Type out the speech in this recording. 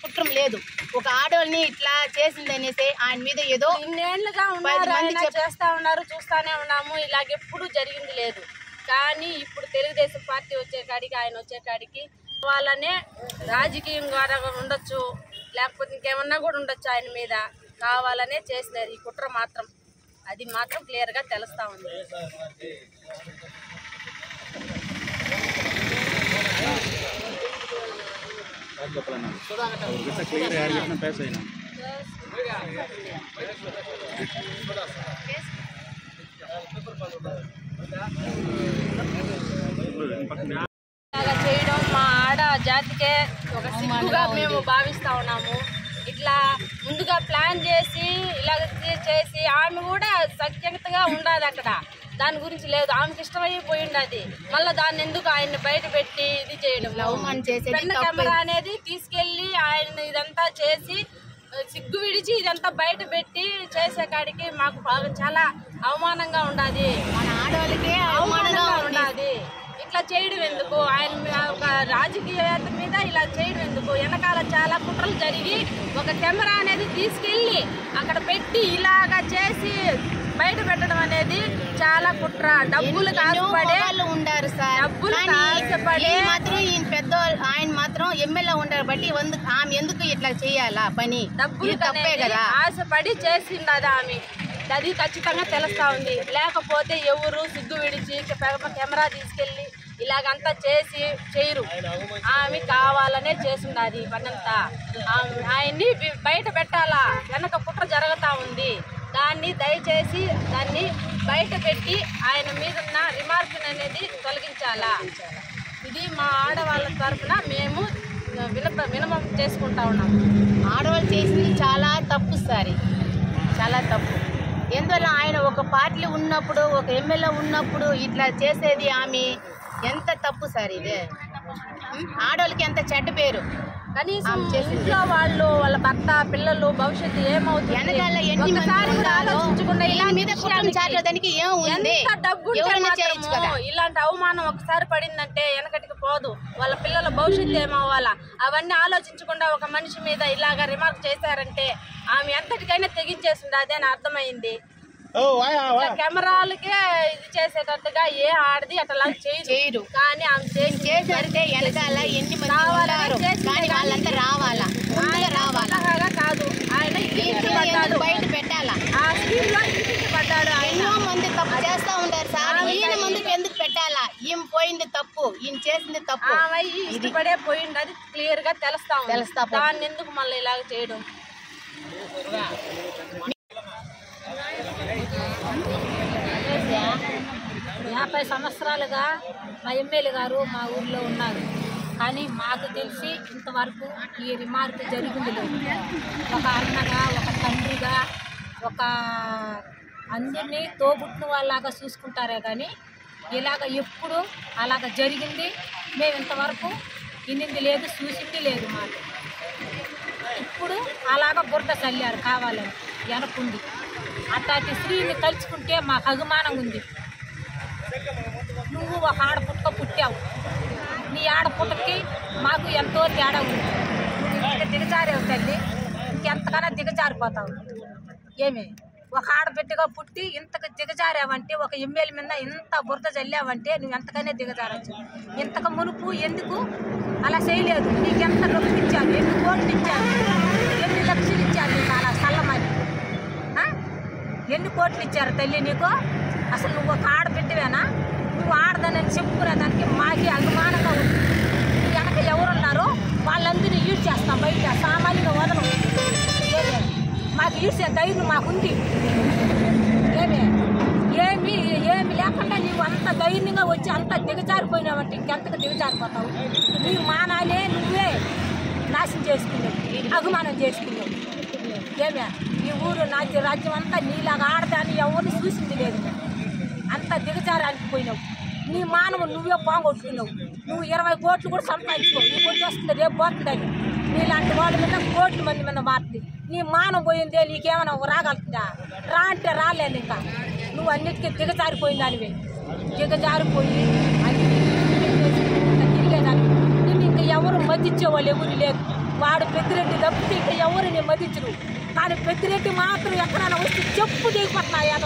కుట్రం లేదు. ఒక ఆడోళ్ళని ఇట్లా చేసింది అనేసి ఆయన మీద ఏదో ఇన్నేళ్లుగా చేస్తా ఉన్నారు, చూస్తానే ఉన్నాము. ఇలాగెప్పుడు జరిగింది లేదు. కానీ ఇప్పుడు తెలుగుదేశం పార్టీ వచ్చే కాడికి, ఆయన వచ్చే కాడికి వాళ్ళనే రాజకీయం ద్వారా ఉండొచ్చు, లేకపోతే ఇంకేమన్నా కూడా ఉండొచ్చు. ఆయన మీద కావాలనే చేసినారు ఈ కుట్ర మాత్రం. అది మాత్రం క్లియర్గా తెలుస్తా ఉంది. చేయడం మా ఆడ జాతికే ఒక సిగ్గుగా మేము భావిస్తా ఉన్నాము. ఇట్లా ముందుగా ప్లాన్ చేసి ఇలా చేసి ఆమె కూడా సఖ్యతగా ఉండదు అక్కడ. దాని గురించి లేదు, ఆమెకి ఇష్టమైపోయి ఉండదు. మళ్ళీ దాన్ని ఎందుకు ఆయన్ని బయట పెట్టి ఇది చేయడం, పెన్న కెమెరా అనేది తీసుకెళ్లి ఆయన ఇదంతా చేసి సిగ్గు విడిచి ఇదంతా బయట పెట్టి చేసే కాడికి మాకు చాలా అవమానంగా ఉండాది. మన ఆడవాళ్ళకే అవమానంగా ఉండాది. ఇట్లా చేయడం ఎందుకు? ఆయన ఒక రాజకీయవేత్త మీద ఇలా చేయడం ఎందుకు? వెనకాల చాలా కుట్రలు జరిగి ఒక కెమెరా అనేది తీసుకెళ్లి అక్కడ పెట్టి ఇలాగా చేసి బయట పెట్టడం అనేది చాలా కుట్ర. డబ్బులు కాసుపడే ఉండారు సార్. డబ్బులు కాసుపడే మాత్రం ఈయన పెద్ద ఆయన మాత్రం ఎమ్మెల్యే ఉండారు బట్టి ఆమె ఎందుకు ఇట్లా చేయాలా పని? డబ్బులు తప్పే కదా. ఆశపడి చేసింది ఆమె. అది ఖచ్చితంగా తెలుస్తా ఉంది. లేకపోతే ఎవరు సిగ్గు విడిచి కెమెరా తీసుకెళ్లి ఇలాగంతా చేసి చేయరు. ఆమె కావాలనే చేసింది పనంతా. ఆయన్ని బయట పెట్టాలా, వెనక కుట్ర జరుగుతూ ఉంది. దాన్ని దయచేసి దాన్ని బయట పెట్టి ఆయన మీదున్న రిమార్క్ అనేది తొలగించాలా. ఇది మా ఆడవాళ్ళ తరఫున మేము వినపం చేసుకుంటా ఉన్నాము. ఆడవాళ్ళు చేసింది చాలా తప్పు సార్, చాలా తప్పు. ఎందువల్ల ఆయన ఒక పార్టీ ఉన్నప్పుడు, ఒక ఎమ్మెల్యే ఉన్నప్పుడు ఇట్లా చేసేది ఆమె ఎంత తప్పు సార్. ఇదే ఆడవాళ్ళకి ఎంత చెడ్డ పేరు. కనీసం ఇంట్లో వాళ్ళు, వాళ్ళ భర్త, పిల్లలు భవిష్యత్తు ఏమవుతుంది ఇలాంటి అవమానం ఒకసారి పడిందంటే వెనకటికి పోదు. వాళ్ళ పిల్లల భవిష్యత్తు ఏమవ్వాలా అవన్నీ ఆలోచించకుండా ఒక మనిషి మీద ఇలాగా రిమార్క్ చేశారంటే ఆమె ఎంతటికైనా తెగించేసింది. అదే అర్థమైంది. కెమెరాలకే ఇది చేసేటట్టుగా ఏ ఆడది అట్లా చేయరు. కానీ ఆమె చేసేదంటే వెనకాల ఎన్ని వాళ్ళంతా రావాలా కాదు. ఆయన బయట పెట్టాలా. ఆ స్కీమ్ లో పడ్డాడు. ఎన్నో మంది తప్పు చేస్తా ఉంటారు సార్. ఈయన ముందుకు ఎందుకు పెట్టాలా? ఈమె పోయింది తప్పు, ఈయన చేసింది తప్పు. ఇష్టపడే పోయింది. అది క్లియర్ గా తెలుస్తా. దాన్ని ఎందుకు మళ్ళీ ఇలాగ చేయడం? 50 సంవత్సరాలుగా మా ఎమ్మెల్యే గారు మా ఊర్లో ఉన్నారు. కానీ మాకు తెలిసి ఇంతవరకు ఈ రిమార్క్ జరిగింది లేదు. ఒక అన్నగా, ఒక తండ్రిగా, ఒక అందరినీ తోబుట్టిన వాళ్ళలాగా చూసుకుంటారే కానీ ఇలాగ ఎప్పుడు అలాగ జరిగింది మేము ఇంతవరకు వినింది లేదు, చూసింది లేదు. మాకు ఇప్పుడు అలాగ బురద చల్లారు కావాలని వెనకుండి. అట్లాంటి స్త్రీని తలుచుకుంటే మాకు అభిమానం ఉంది. నువ్వు ఒక ఆడపుట్ట పుట్టావు, నీ ఆడపుట్టకి మాకు ఎంతో తేడా ఉంది. నువ్వు ఇంత దిగజారేవు తల్లి, ఇంకెంతకన్నా దిగజారిపోతావు. ఏమి ఒక ఆడబిడ్డగా పుట్టి ఇంతకు దిగజారావంటే, ఒక ఎమ్మెల్యే మీద ఇంత బురద చల్లావంటే నువ్వు ఎంతకైనా దిగజారచ్చు. ఇంతకు మునుపు ఎందుకు అలా చేయలేదు? నీకెంత డబ్బులు ఇచ్చాను, ఎన్ని కోట్లు ఇచ్చాను, ఎన్ని లక్షలు ఇచ్చాను నీకు అలా చల్లమని? ఎన్ని కోట్లు ఇచ్చారు తల్లి నీకు? అసలు నువ్వు ఒక ఆడబిడ్డవేనా? నువ్వు ఆడదానని చెప్పుకునేదానికి మాకి అభిమానంగా ఉంది. వెనక ఎవరున్నారో వాళ్ళందరినీ ఈడ్ చేస్తాం, బయట సామాన్యంగా వదలం. మాకు ఈడ్చే ధైర్యం మాకుంది. ఏమి లేకుండా నీవు అంత ధైర్యంగా వచ్చి అంత దిగజారిపోయినావంటే ఇంకెంతగా దిగజారిపోతావు? నీ మానాలే నువ్వే నాశనం చేసుకున్నావు, అభిమానం చేసుకున్నావు. ఏమే ఈ ఊరు రాజ్యం అంతా నీలాగా ఆడదాన్ని ఎవరిని చూసింది లేదు. అంత దిగజారానికి పోయినావు. నీ మానవు నువ్వే పోగొట్టుకున్నావు. నువ్వు 20 కోట్లు కూడా సంపాదించుకో, నీకు వచ్చేస్తుంది, రేపు పోతుందని. నీలాంటి వాళ్ళ మీద కోట్ల మంది మీద మారుతుంది. నీ మానం పోయిందే, నీకేమైనా రాగలుగుతుందా? రా అంటే రాలేదు. ఇంకా నువ్వు అన్నిటికీ దిగజారిపోయిన దానివే. దిగజారిపోయి అన్ని తిరిగేదాన్ని. నేను ఇంకా ఎవరు మధ్య ఇచ్చేవాళ్ళు ఎవరు లేరు. వాడు పెద్దిరెడ్డి తప్పితే ఇంకా ఎవరిని మదించరు. కానీ పెద్దిరెడ్డి మాత్రం ఎక్కడైనా వస్తే చెప్పు దిగిపోతున్నాయా